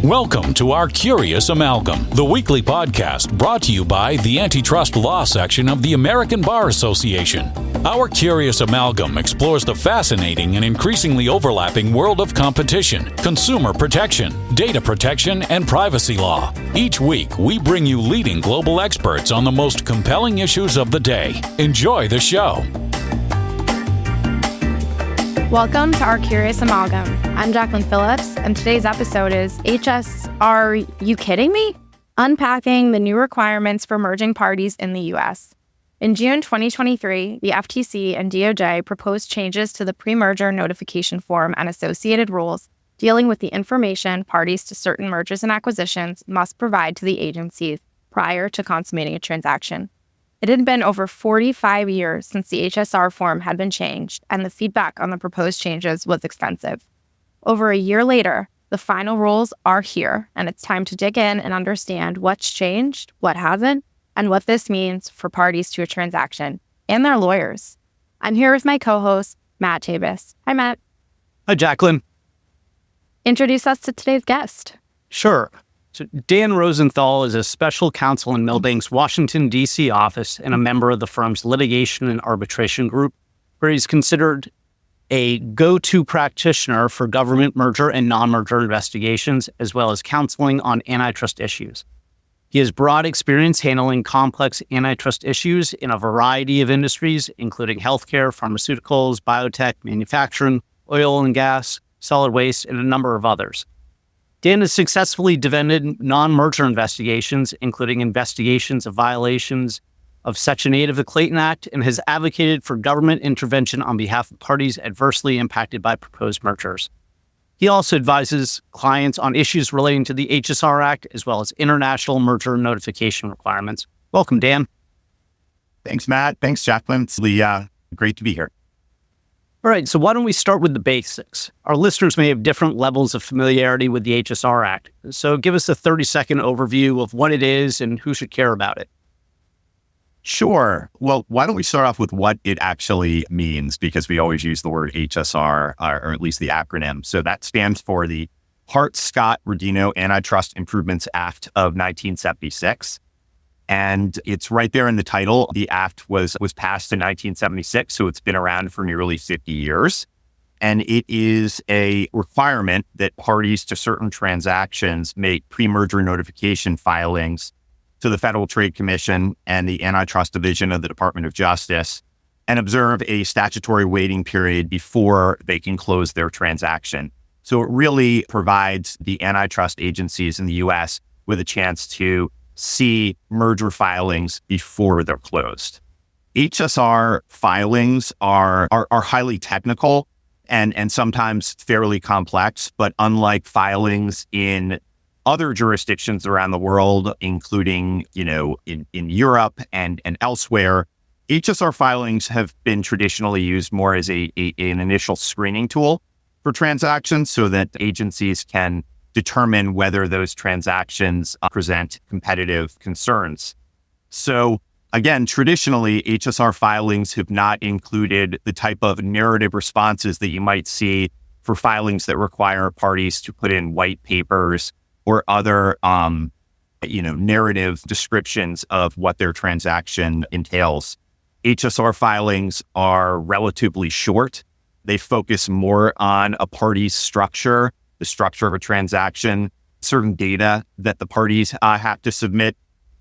Welcome to our Curious Amalgam, the weekly podcast brought to you by the Antitrust Law section of the American Bar Association. Our Curious Amalgam explores the fascinating and increasingly overlapping world of competition, consumer protection, data protection, and privacy law. Each week, we bring you leading global experts on the most compelling issues of the day. Enjoy the show. Welcome to our Curious Amalgam. I'm Jaclyn Phillips, and today's episode is HSR, you kidding me? Unpacking the new requirements for merging parties in the U.S. In June 2023, the FTC and DOJ proposed changes to the pre-merger notification form and associated rules dealing with the information parties to certain mergers and acquisitions must provide to the agencies prior to consummating a transaction. It had been over 45 years since the HSR form had been changed, and the feedback on the proposed changes was extensive. Over a year later, the final rules are here, and it's time to dig in and understand what's changed, what hasn't, and what this means for parties to a transaction and their lawyers. I'm here with my co-host, Matt Tabas. Hi, Matt. Hi, Jaclyn. Introduce us to today's guest. Sure. So Dan Rosenthal is a special counsel in Milbank's Washington, D.C. office and a member of the firm's litigation and arbitration group, where he's considered a go-to practitioner for government merger and non-merger investigations, as well as counseling on antitrust issues. He has broad experience handling complex antitrust issues in a variety of industries, including healthcare, pharmaceuticals, biotech, manufacturing, oil and gas, solid waste, and a number of others. Dan has successfully defended non-merger investigations, including investigations of violations of Section 8 of the Clayton Act, and has advocated for government intervention on behalf of parties adversely impacted by proposed mergers. He also advises clients on issues relating to the HSR Act, as well as international merger notification requirements. Welcome, Dan. Thanks, Matt. Thanks, Jaclyn. It's really great to be here. All right, so why don't we start with the basics? Our listeners may have different levels of familiarity with the HSR Act, so give us a 30-second overview of what it is and who should care about it. Sure. Well, why don't we start off with what it actually means, because we always use the word HSR, or at least the acronym. So that stands for the Hart-Scott-Rodino Antitrust Improvements Act of 1976. And it's right there in the title. The act was passed in 1976, so it's been around for nearly 50 years. And it is a requirement that parties to certain transactions make pre-merger notification filings to the Federal Trade Commission and the Antitrust Division of the Department of Justice and observe a statutory waiting period before they can close their transaction. So it really provides the antitrust agencies in the U.S. with a chance to see merger filings before they're closed. HSR filings are highly technical and sometimes fairly complex, but unlike filings in other jurisdictions around the world, including, in Europe and elsewhere, HSR filings have been traditionally used more as an initial screening tool for transactions so that agencies can determine whether those transactions present competitive concerns. So again, traditionally, HSR filings have not included the type of narrative responses that you might see for filings that require parties to put in white papers or other, narrative descriptions of what their transaction entails. HSR filings are relatively short. They focus more on a party's structure, the structure of a transaction, certain data that the parties have to submit,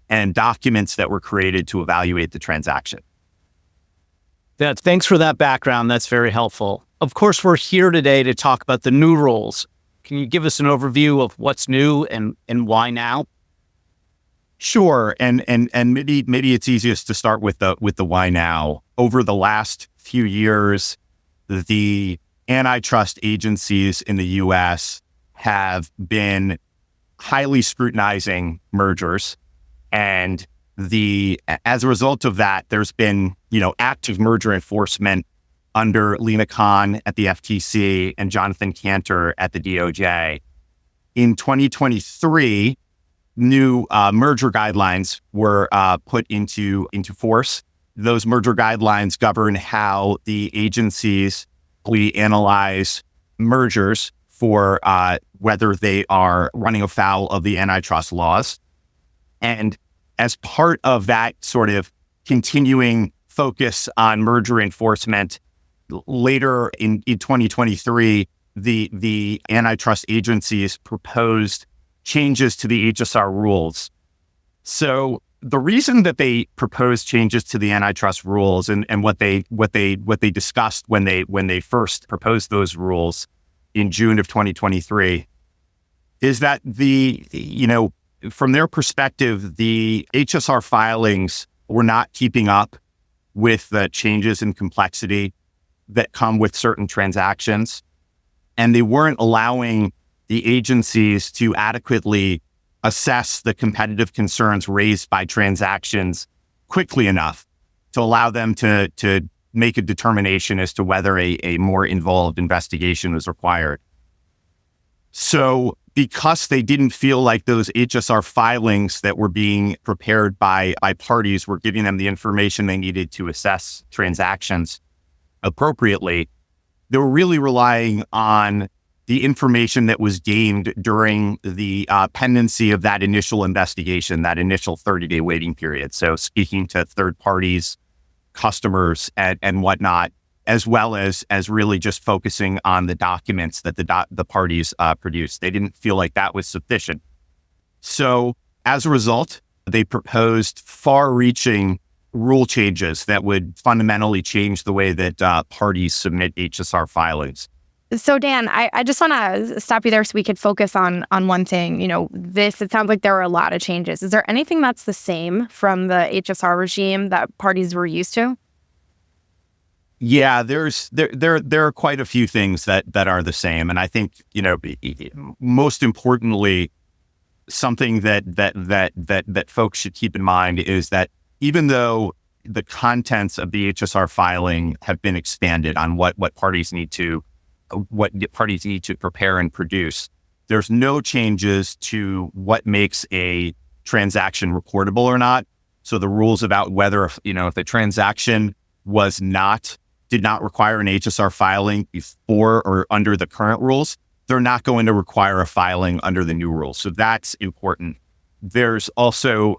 and documents that were created to evaluate the transaction. Thanks for that background. That's very helpful. Of course, we're here today to talk about the new rules. Can you give us an overview of what's new and why now? Sure, and maybe it's easiest to start with the why now. Over the last few years, the antitrust agencies in the U.S. have been highly scrutinizing mergers, and as a result of that, there's been active merger enforcement under Lena Khan at the FTC and Jonathan Cantor at the DOJ. In 2023, new merger guidelines were put into force. Those merger guidelines govern how the agencies we analyze mergers for whether they are running afoul of the antitrust laws. And as part of that sort of continuing focus on merger enforcement, later in 2023, the antitrust agencies proposed changes to the HSR rules. So the reason that they proposed changes to the antitrust rules and what they discussed when they first proposed those rules in June of 2023 is that from their perspective, the HSR filings were not keeping up with the changes in complexity that come with certain transactions. And they weren't allowing the agencies to adequately assess the competitive concerns raised by transactions quickly enough to allow them to make a determination as to whether a more involved investigation was required. So because they didn't feel like those HSR filings that were being prepared by parties were giving them the information they needed to assess transactions appropriately, they were really relying on the information that was gained during the pendency of that initial investigation, that initial 30-day waiting period. So speaking to third parties, customers, and whatnot, as well as really just focusing on the documents that the parties produced. They didn't feel like that was sufficient. So as a result, they proposed far-reaching rule changes that would fundamentally change the way that parties submit HSR filings. So Dan, I just want to stop you there so we could focus on one thing. It sounds like there are a lot of changes. Is there anything that's the same from the HSR regime that parties were used to? Yeah, there are quite a few things that are the same. And I think, most importantly, something that folks should keep in mind is that even though the contents of the HSR filing have been expanded on what parties need to prepare and produce, there's no changes to what makes a transaction reportable or not. So the rules about whether, if the transaction did not require an HSR filing before or under the current rules, they're not going to require a filing under the new rules. So that's important. There's also,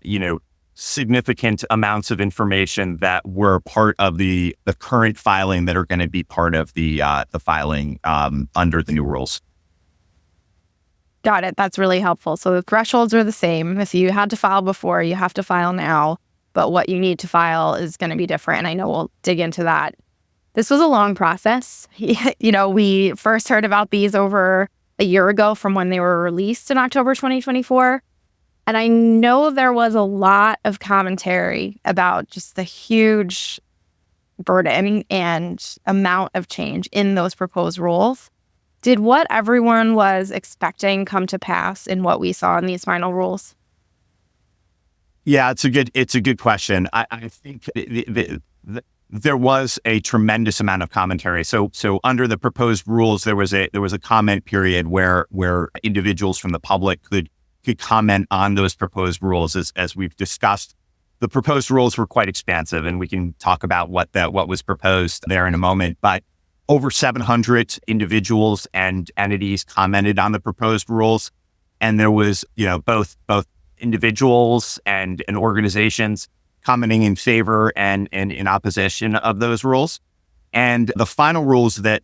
significant amounts of information that were part of the current filing that are going to be part of the filing under the new rules. Got it. That's really helpful. So the thresholds are the same. If you had to file before, you have to file now, but what you need to file is going to be different. And I know we'll dig into that. This was a long process. We first heard about these over a year ago from when they were released in October 2024. And I know there was a lot of commentary about just the huge burden and amount of change in those proposed rules. Did what everyone was expecting come to pass in what we saw in these final rules? Yeah, it's a good question. I think there was a tremendous amount of commentary. So under the proposed rules, there was a comment period where individuals from the public could comment on those proposed rules. As we've discussed, the proposed rules were quite expansive, and we can talk about what was proposed there in a moment. But over 700 individuals and entities commented on the proposed rules, and there was both individuals and organizations commenting in favor and in opposition of those rules. And the final rules that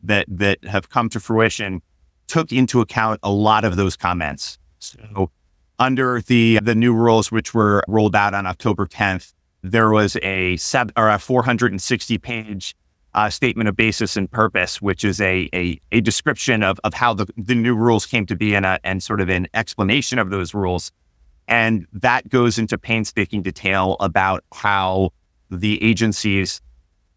have come to fruition took into account a lot of those comments. So under the new rules, which were rolled out on October 10th, there was a 460-page statement of basis and purpose, which is a description of how the new rules came to be and sort of an explanation of those rules. And that goes into painstaking detail about how the agencies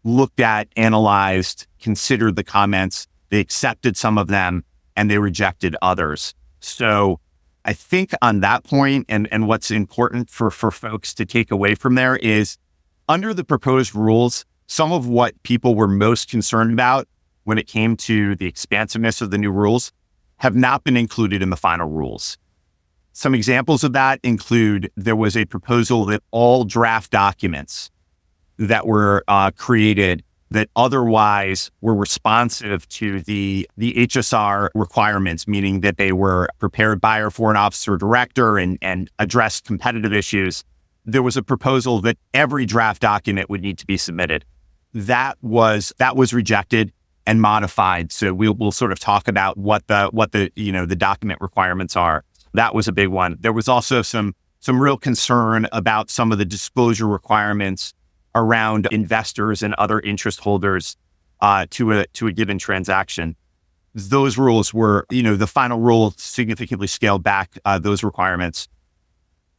looked at, analyzed, considered the comments. They accepted some of them and they rejected others. So I think on that point, and what's important for folks to take away from there is under the proposed rules, some of what people were most concerned about when it came to the expansiveness of the new rules have not been included in the final rules. Some examples of that include there was a proposal that all draft documents that were created that otherwise were responsive to the HSR requirements, meaning that they were prepared by or for an officer or director and addressed competitive issues. There was a proposal that every draft document would need to be submitted. That was rejected and modified. So we'll sort of talk about what the document requirements are. That was a big one. There was also some real concern about some of the disclosure requirements around investors and other interest holders to a given transaction. Those rules were, the final rule significantly scaled back those requirements.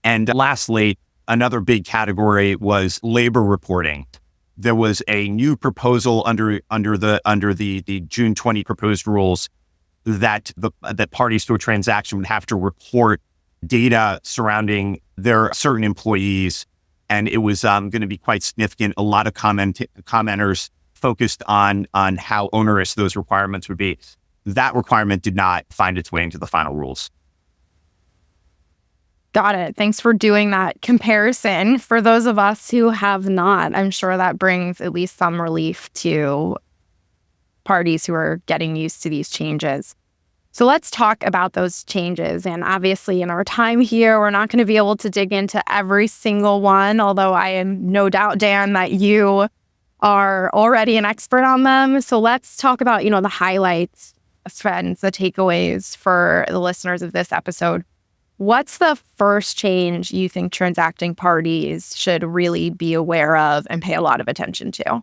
And lastly, another big category was labor reporting. There was a new proposal under the June 20 proposed rules that parties to a transaction would have to report data surrounding their certain employees. And it was going to be quite significant. A lot of commenters focused on how onerous those requirements would be. That requirement did not find its way into the final rules. Got it. Thanks for doing that comparison. For those of us who have not, I'm sure that brings at least some relief to parties who are getting used to these changes. So let's talk about those changes. And obviously, in our time here, we're not going to be able to dig into every single one, although I am no doubt, Dan, that you are already an expert on them. So let's talk about, the highlights, trends, the takeaways for the listeners of this episode. What's the first change you think transacting parties should really be aware of and pay a lot of attention to?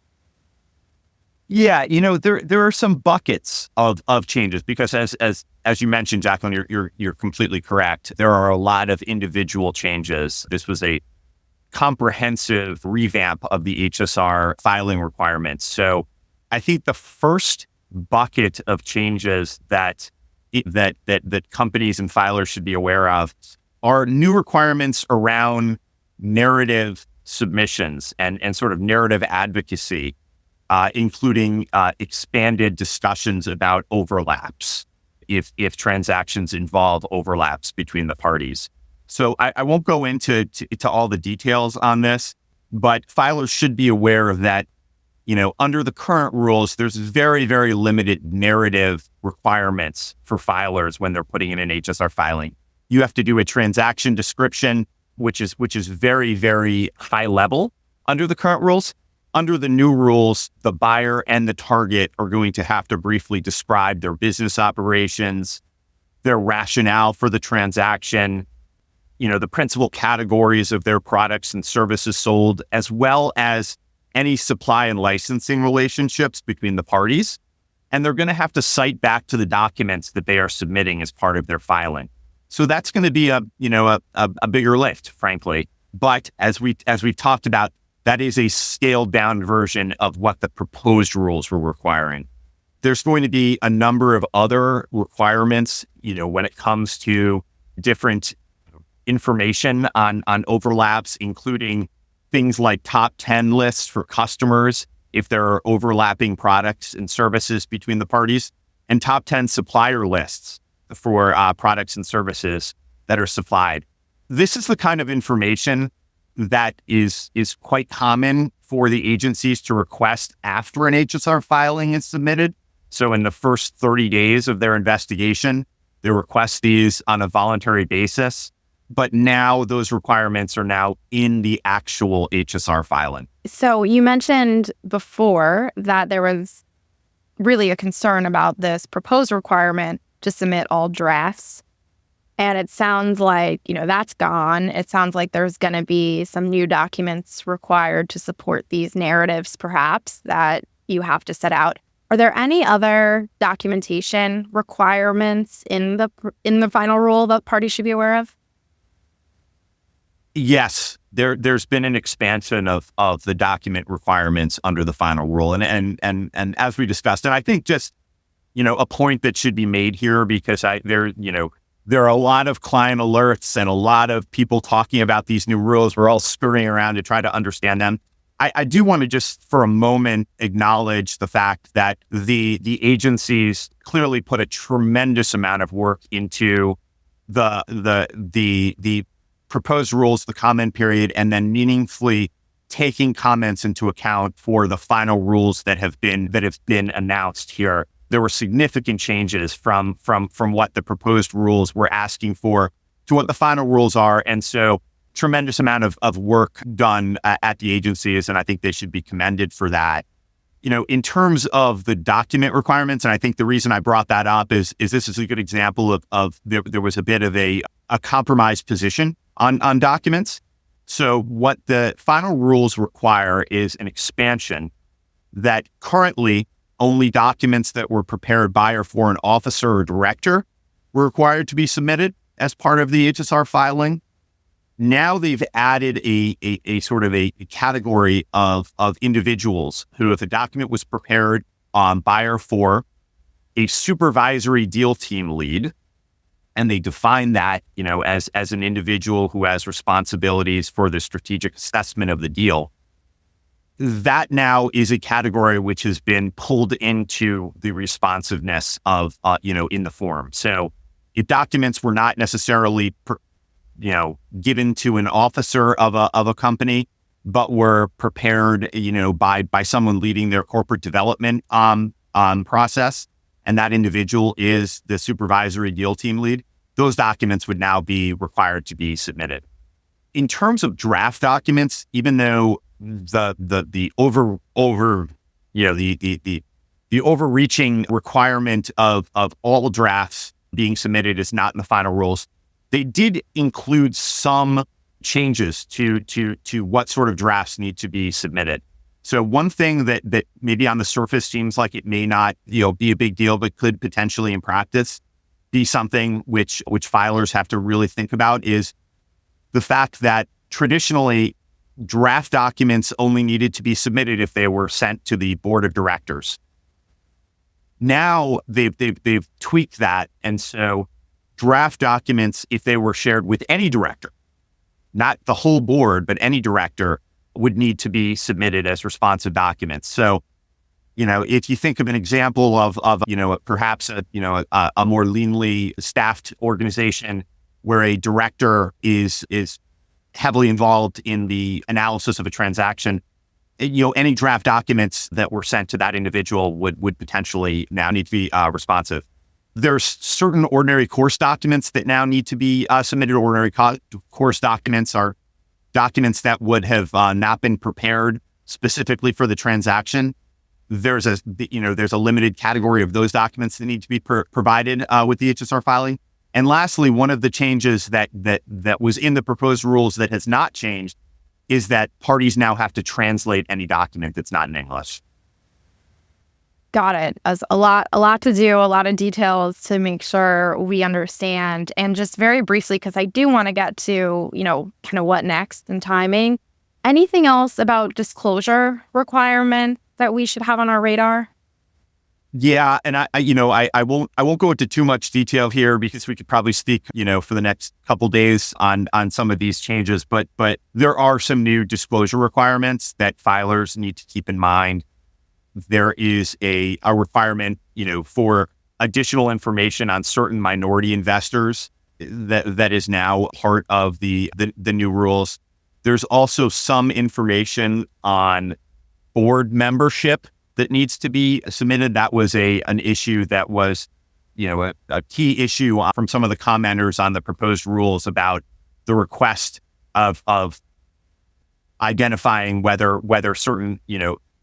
Yeah, there are some buckets of changes because as you mentioned, Jaclyn, you're completely correct. There are a lot of individual changes. This was a comprehensive revamp of the HSR filing requirements. So I think the first bucket of changes that companies and filers should be aware of are new requirements around narrative submissions and sort of narrative advocacy, including expanded discussions about overlaps if transactions involve overlaps between the parties. So I won't go into all the details on this, but filers should be aware of that. Under the current rules, there's very, very limited narrative requirements for filers when they're putting in an HSR filing. You have to do a transaction description, which is very, very high level under the current rules. Under the new rules, the buyer and the target are going to have to briefly describe their business operations, their rationale for the transaction, the principal categories of their products and services sold, as well as any supply and licensing relationships between the parties. And they're going to have to cite back to the documents that they are submitting as part of their filing. So that's going to be a bigger lift, frankly. But as we talked about, that is a scaled down version of what the proposed rules were requiring. There's going to be a number of other requirements, when it comes to different information on overlaps, including things like top 10 lists for customers if there are overlapping products and services between the parties, and top 10 supplier lists for products and services that are supplied. This is the kind of information that is quite common for the agencies to request after an HSR filing is submitted. So in the first 30 days of their investigation, they request these on a voluntary basis. But now those requirements are now in the actual HSR filing. So you mentioned before that there was really a concern about this proposed requirement to submit all drafts. And it sounds like, that's gone. It sounds like there's going to be some new documents required to support these narratives, perhaps, that you have to set out. Are there any other documentation requirements in the final rule that parties should be aware of? Yes, there's been an expansion of the document requirements under the final rule, and as we discussed, and I think just a point that should be made here because there are a lot of client alerts and a lot of people talking about these new rules. We're all scurrying around to try to understand them. I do want to just for a moment acknowledge the fact that the agencies clearly put a tremendous amount of work into the proposed rules, the comment period, and then meaningfully taking comments into account for the final rules that have been announced here. There were significant changes from what the proposed rules were asking for to what the final rules are. And so tremendous amount of work done at the agencies, and I think they should be commended for that. In terms of the document requirements, and I think the reason I brought that up is this is a good example of there was a bit of a compromised position on documents. So what the final rules require is an expansion that currently only documents that were prepared by or for an officer or director were required to be submitted as part of the HSR filing. Now they've added a sort of a category of individuals who, if a document was prepared by or for a supervisory deal team lead, and they define that, as an individual who has responsibilities for the strategic assessment of the deal. That now is a category which has been pulled into the responsiveness of, in the form. So if documents were not necessarily, given to an officer of a company, but were prepared, by someone leading their corporate development process, and that individual is the supervisory deal team lead, those documents would now be required to be submitted. In terms of draft documents, even though the overreaching requirement of all drafts being submitted is not in the final rules, they did include some changes to what sort of drafts need to be submitted. So one thing that maybe on the surface seems like it may not, be a big deal, but could potentially in practice be something which filers have to really think about is the fact that traditionally draft documents only needed to be submitted if they were sent to the board of directors. Now they've tweaked that, and so draft documents, if they were shared with any director, not the whole board, but any director, would need to be submitted as responsive documents. So, if you think of an example of perhaps a more leanly staffed organization where a director is heavily involved in the analysis of a transaction, any draft documents that were sent to that individual would potentially now need to be responsive. There's certain ordinary course documents that now need to be submitted. Ordinary course documents are documents that would have not been prepared specifically for the transaction. There's a limited category of those documents that need to be provided with the HSR filing. And lastly, one of the changes that was in the proposed rules that has not changed is that parties now have to translate any document that's not in English. Got it. As a lot to do, a lot of details to make sure we understand. And just very briefly, because I do want to get to, kind of what next and timing. Anything else about disclosure requirements that we should have on our radar? Yeah, and I won't go into too much detail here because we could probably speak, for the next couple days on some of these changes. But there are some new disclosure requirements that filers need to keep in mind. There is a requirement, for additional information on certain minority investors that is now part of the new rules. There's also some information on board membership that needs to be submitted. That was an issue that was, a key issue from some of the commenters on the proposed rules about the request of identifying whether certain,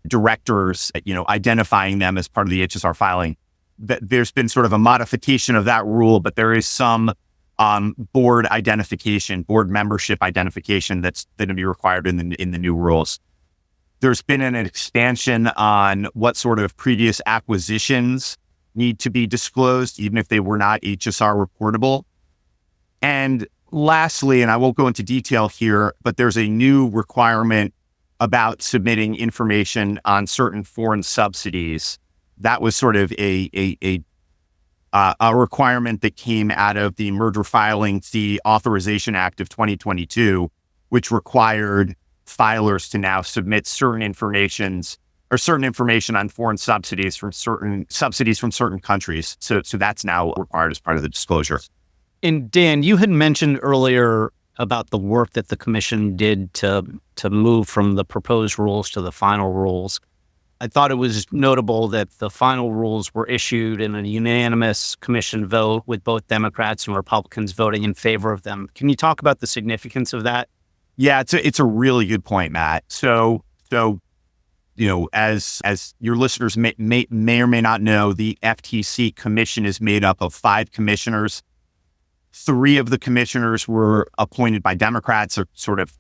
directors, identifying them as part of the HSR filing. That there's been sort of a modification of that rule, but there is some board membership identification that's going to be required in the new rules. There's been an expansion on what sort of previous acquisitions need to be disclosed, even if they were not HSR reportable. And lastly, and I won't go into detail here, but there's a new requirement about submitting information on certain foreign subsidies. That was sort of a requirement that came out of the Merger Filing Fee Authorization Act of 2022, which required filers to now submit certain information on foreign subsidies from certain countries. So that's now required as part of the disclosure. And Dan, you had mentioned earlier about the work that the commission did to move from the proposed rules to the final rules. I thought it was notable that the final rules were issued in a unanimous commission vote with both Democrats and Republicans voting in favor of them. Can you talk about the significance of that? Yeah, it's a really good point, Matt. So as your listeners may or may not know, the FTC commission is made up of 5 commissioners. 3 of the commissioners were appointed by Democrats, or sort of,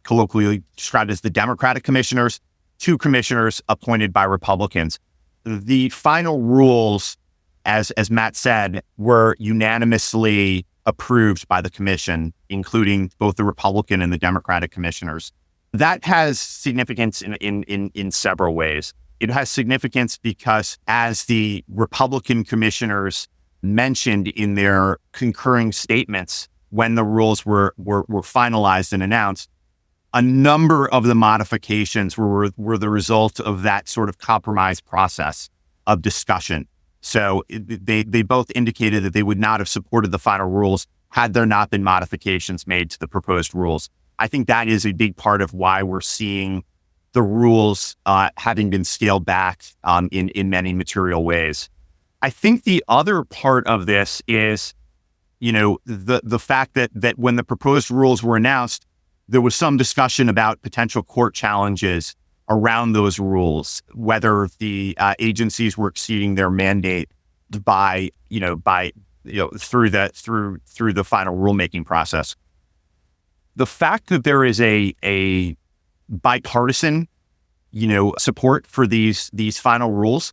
colloquially described as the Democratic commissioners. 2 commissioners appointed by Republicans. The final rules, as Matt said, were unanimously approved by the commission, including both the Republican and the Democratic commissioners. That has significance in several ways. It has significance because, as the Republican commissioners mentioned in their concurring statements when the rules were finalized and announced, a number of the modifications were the result of that sort of compromise process of discussion. So they both indicated that they would not have supported the final rules had there not been modifications made to the proposed rules. I think that is a big part of why we're seeing the rules having been scaled back in many material ways. I think the other part of this is, the fact that when the proposed rules were announced, there was some discussion about potential court challenges around those rules, whether the agencies were exceeding their mandate through the final rulemaking process. The fact that there is a bipartisan, support for these final rules,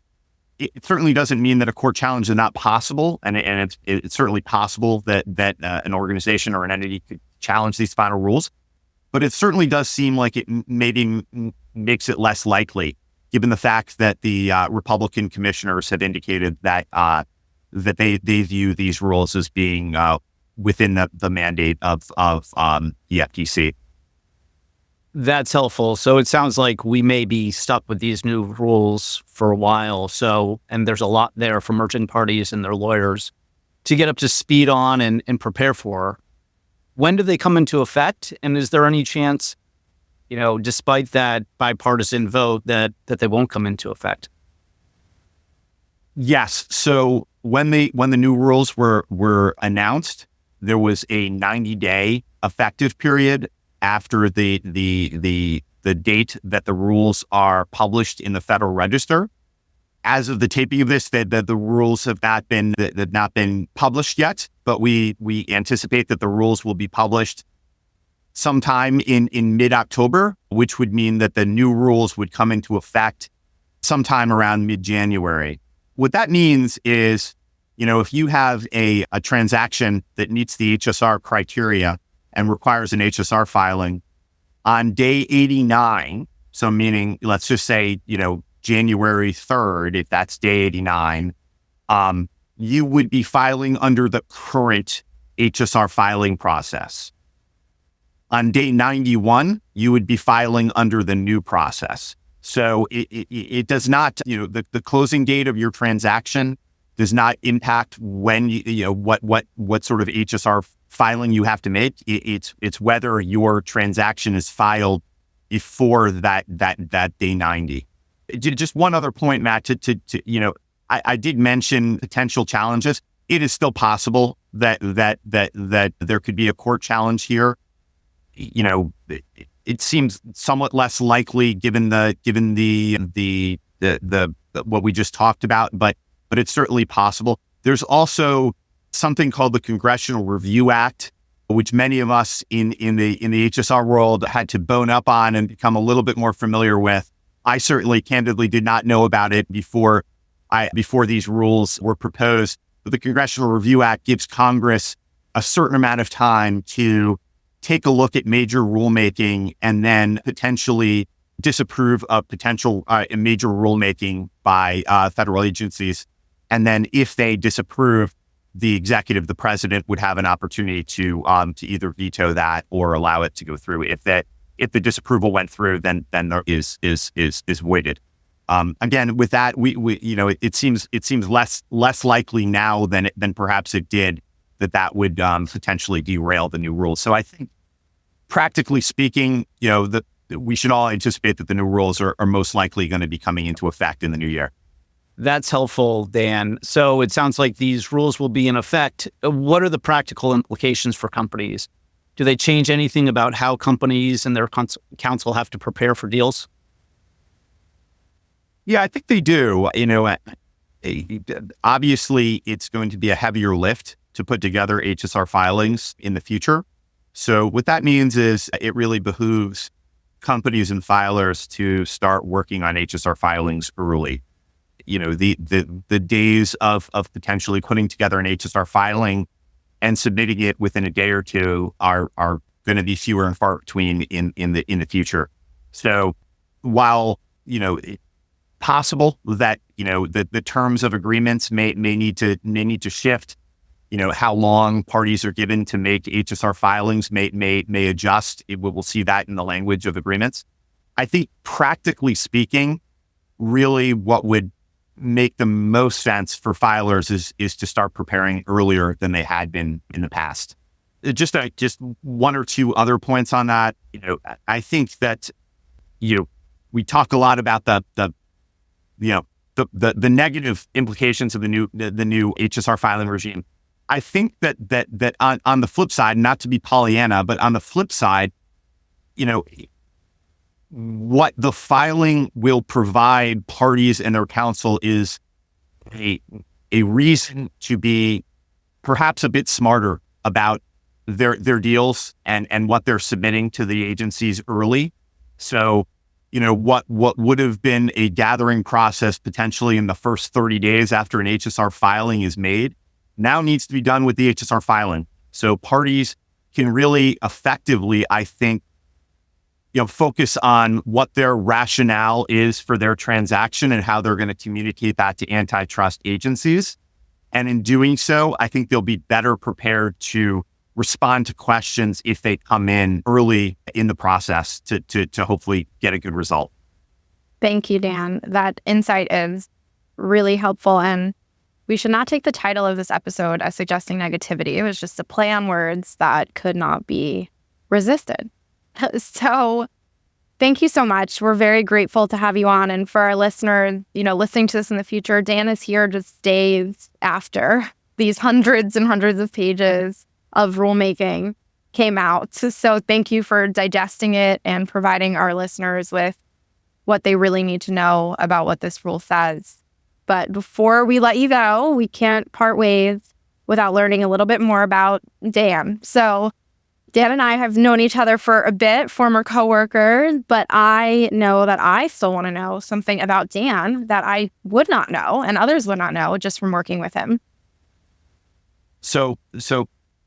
it certainly doesn't mean that a court challenge is not possible, and it's certainly possible that an organization or an entity could challenge these final rules. But it certainly does seem like it maybe makes it less likely, given the fact that the Republican commissioners have indicated that they view these rules as being within the mandate of the FTC. That's helpful. So it sounds like we may be stuck with these new rules for a while. And there's a lot there for merchant parties and their lawyers to get up to speed on and prepare for. When do they come into effect? And is there any chance, despite that bipartisan vote, that they won't come into effect? Yes. So when the new rules were announced, there was a 90-day effective period after the date that the rules are published in the Federal Register. As of the taping of this, the rules have not been published yet, but we anticipate that the rules will be published sometime in mid-October, which would mean that the new rules would come into effect sometime around mid-January. What that means is, if you have a transaction that meets the HSR criteria and requires an HSR filing on day 89, so meaning, let's just say, January 3rd, if that's day 89, you would be filing under the current HSR filing process. On day 91, you would be filing under the new process. So it does not, the closing date of your transaction does not impact when what sort of HSR filing you have to make. It's whether your transaction is filed before that day 90. Just one other point, Matt, I did mention potential challenges. It is still possible that there could be a court challenge here. It seems somewhat less likely given the what we just talked about, but it's certainly possible. There's also something called the Congressional Review Act, which many of us in the HSR world had to bone up on and become a little bit more familiar with. I certainly candidly did not know about it before these rules were proposed. But the Congressional Review Act gives Congress a certain amount of time to take a look at major rulemaking and then potentially disapprove of potential major rulemaking by federal agencies. And then if they disapprove, the executive, the president, would have an opportunity to either veto that or allow it to go through. If the disapproval went through, then there is voided. Again, with that, we it seems less likely now than perhaps it did that would potentially derail the new rules. So I think, practically speaking, we should all anticipate that the new rules are most likely going to be coming into effect in the new year. That's helpful, Dan. So it sounds like these rules will be in effect. What are the practical implications for companies? Do they change anything about how companies and their counsel have to prepare for deals? Yeah, I think they do. Obviously, it's going to be a heavier lift to put together HSR filings in the future. So what that means is it really behooves companies and filers to start working on HSR filings early. The days of potentially putting together an HSR filing and submitting it within a day or two are going to be fewer and far between in the future. So while possible that the terms of agreements may need to shift, how long parties are given to make HSR filings may adjust. We'll see that in the language of agreements. I think, practically speaking, really what would make the most sense for filers is to start preparing earlier than they had been in the past. Just one or two other points on that. I think that we talk a lot about the negative implications of the new HSR filing regime. I think that on the flip side, not to be Pollyanna, but on the flip side, what the filing will provide parties and their counsel is a reason to be perhaps a bit smarter about their deals and what they're submitting to the agencies early. So, what would have been a gathering process potentially in the first 30 days after an HSR filing is made now needs to be done with the HSR filing. So parties can really effectively, I think, focus on what their rationale is for their transaction and how they're going to communicate that to antitrust agencies. And in doing so, I think they'll be better prepared to respond to questions if they come in early in the process to hopefully get a good result. Thank you, Dan. That insight is really helpful. And we should not take the title of this episode as suggesting negativity. It was just a play on words that could not be resisted. So thank you so much. We're very grateful to have you on. And for our listeners, listening to this in the future, Dan is here just days after these hundreds and hundreds of pages of rulemaking came out. So thank you for digesting it and providing our listeners with what they really need to know about what this rule says. But before we let you go, we can't part ways without learning a little bit more about Dan. So Dan and I have known each other for a bit, former coworkers, but I know that I still want to know something about Dan that I would not know and others would not know just from working with him. So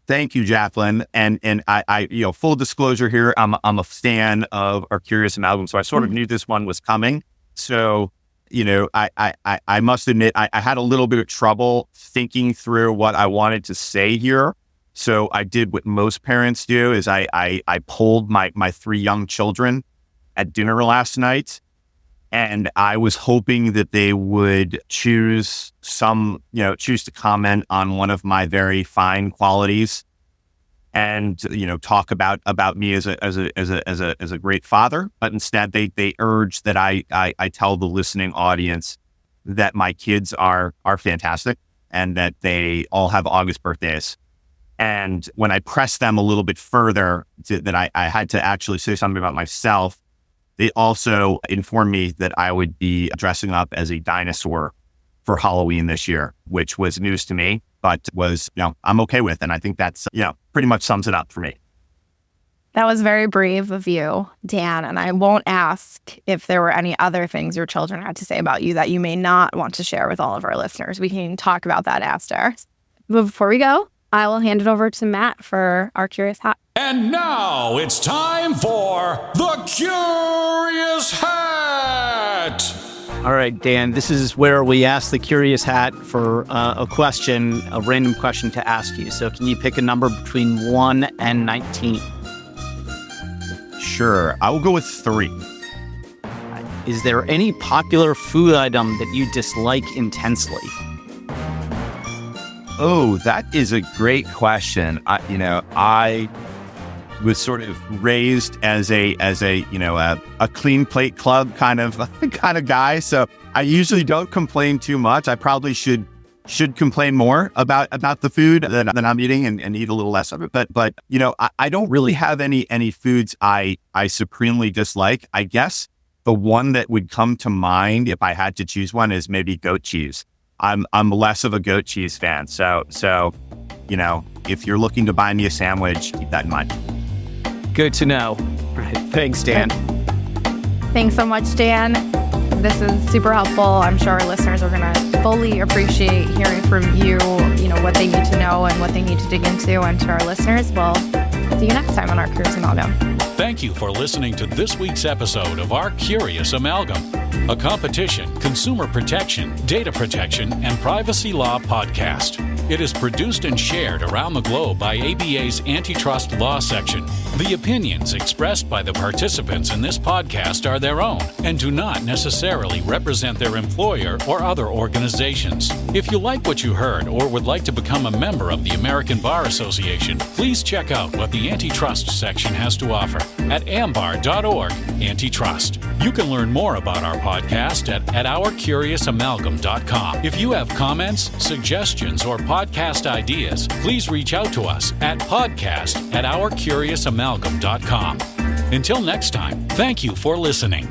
thank you, Jaclyn. And I full disclosure here, I'm a fan of our Curious Amalgam, so I sort of knew this one was coming. So, I must admit, I had a little bit of trouble thinking through what I wanted to say here. So I did what most parents do is I polled my three young children at dinner last night, and I was hoping that they would choose to comment on one of my very fine qualities and, talk about me as a great father. But instead they urged that I tell the listening audience that my kids are fantastic and that they all have August birthdays. And when I pressed them a little bit further that I had to actually say something about myself, they also informed me that I would be dressing up as a dinosaur for Halloween this year, which was news to me, but was, I'm okay with. And I think that's, pretty much sums it up for me. That was very brave of you, Dan. And I won't ask if there were any other things your children had to say about you that you may not want to share with all of our listeners. We can talk about that after. But before we go, I will hand it over to Matt for our Curious Hat. And now it's time for the Curious Hat. All right, Dan, this is where we ask the Curious Hat for a random question to ask you. So can you pick a number between 1 and 19? Sure. I will go with 3. Is there any popular food item that you dislike intensely? Oh, that is a great question. I was sort of raised as a clean plate club kind of guy. So I usually don't complain too much. I probably should complain more about the food that I'm eating and eat a little less of it. But I don't really have any foods I supremely dislike. I guess the one that would come to mind if I had to choose one is maybe goat cheese. I'm less of a goat cheese fan. So if you're looking to buy me a sandwich, keep that in mind. Good to know. Thanks, Dan. Thanks so much, Dan. This is super helpful. I'm sure our listeners are going to fully appreciate hearing from you, what they need to know and what they need to dig into. And to our listeners, we'll see you next time on Our Curious Amalgam. Thank you for listening to this week's episode of Our Curious Amalgam, a competition, consumer protection, data protection, and privacy law podcast. It is produced and shared around the globe by ABA's Antitrust Law Section. The opinions expressed by the participants in this podcast are their own and do not necessarily represent their employer or other organizations. If you like what you heard or would like to become a member of the American Bar Association, please check out what the Antitrust section has to offer at ambar.org/antitrust. You can learn more about our podcast at ourcuriousamalgam.com. If you have comments, suggestions, or podcast ideas, please reach out to us at podcast@ourcuriousamalgam.com. Until next time, thank you for listening.